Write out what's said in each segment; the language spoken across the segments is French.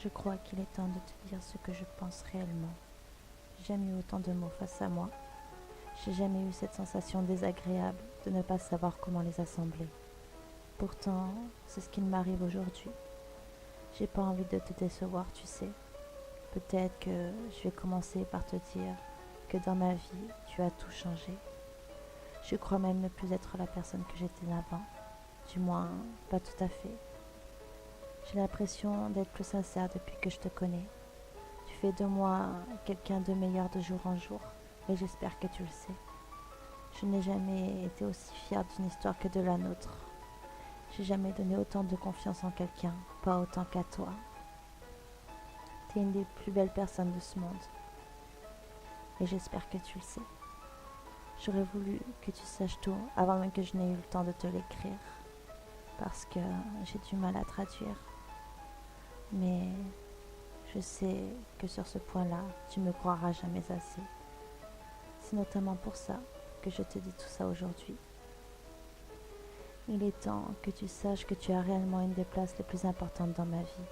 Je crois qu'il est temps de te dire ce que je pense réellement. J'ai jamais eu autant de mots face à moi. J'ai jamais eu cette sensation désagréable de ne pas savoir comment les assembler. Pourtant, c'est ce qu'il m'arrive aujourd'hui. J'ai pas envie de te décevoir, tu sais. Peut-être que je vais commencer par te dire que dans ma vie, tu as tout changé. Je crois même ne plus être la personne que j'étais avant. Du moins, pas tout à fait. J'ai l'impression d'être plus sincère depuis que je te connais. Tu fais de moi quelqu'un de meilleur de jour en jour, et j'espère que tu le sais. Je n'ai jamais été aussi fière d'une histoire que de la nôtre. J'ai jamais donné autant de confiance en quelqu'un, pas autant qu'à toi. T'es une des plus belles personnes de ce monde, et j'espère que tu le sais. J'aurais voulu que tu saches tout avant même que je n'ai eu le temps de te l'écrire, parce que j'ai du mal à traduire. Mais je sais que sur ce point-là, tu me croiras jamais assez. C'est notamment pour ça que je te dis tout ça aujourd'hui. Il est temps que tu saches que tu as réellement une des places les plus importantes dans ma vie,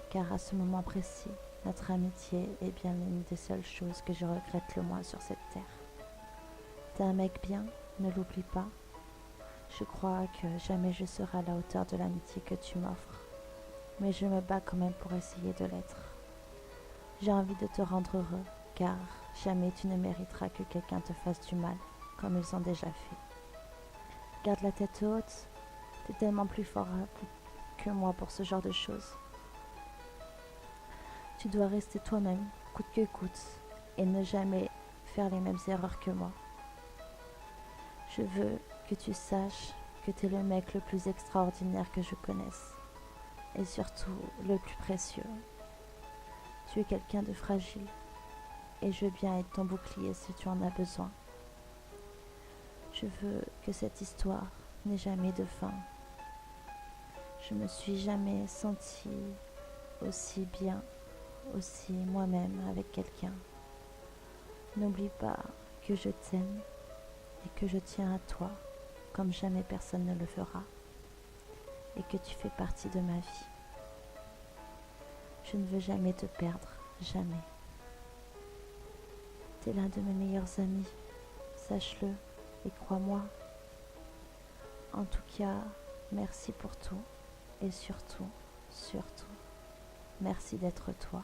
car à ce moment précis, notre amitié est bien l'une des seules choses que je regrette le moins sur cette terre. T'es un mec bien, ne l'oublie pas. Je crois que jamais je serai à la hauteur de l'amitié que tu m'offres, mais je me bats quand même pour essayer de l'être. J'ai envie de te rendre heureux, car jamais tu ne mériteras que quelqu'un te fasse du mal, comme ils ont déjà fait. Garde la tête haute, t'es tellement plus fort que moi pour ce genre de choses. Tu dois rester toi-même, coûte que coûte, et ne jamais faire les mêmes erreurs que moi. Je veux que tu saches que t'es le mec le plus extraordinaire que je connaisse, et surtout le plus précieux. Tu es quelqu'un de fragile, et je veux bien être ton bouclier si tu en as besoin. Je veux que cette histoire n'ait jamais de fin. Je me suis jamais sentie aussi bien, aussi moi-même avec quelqu'un. N'oublie pas que je t'aime et que je tiens à toi comme jamais personne ne le fera, et que tu fais partie de ma vie. Je ne veux jamais te perdre, jamais. T'es l'un de mes meilleurs amis, sache-le et crois-moi. En tout cas, merci pour tout et surtout, surtout, merci d'être toi.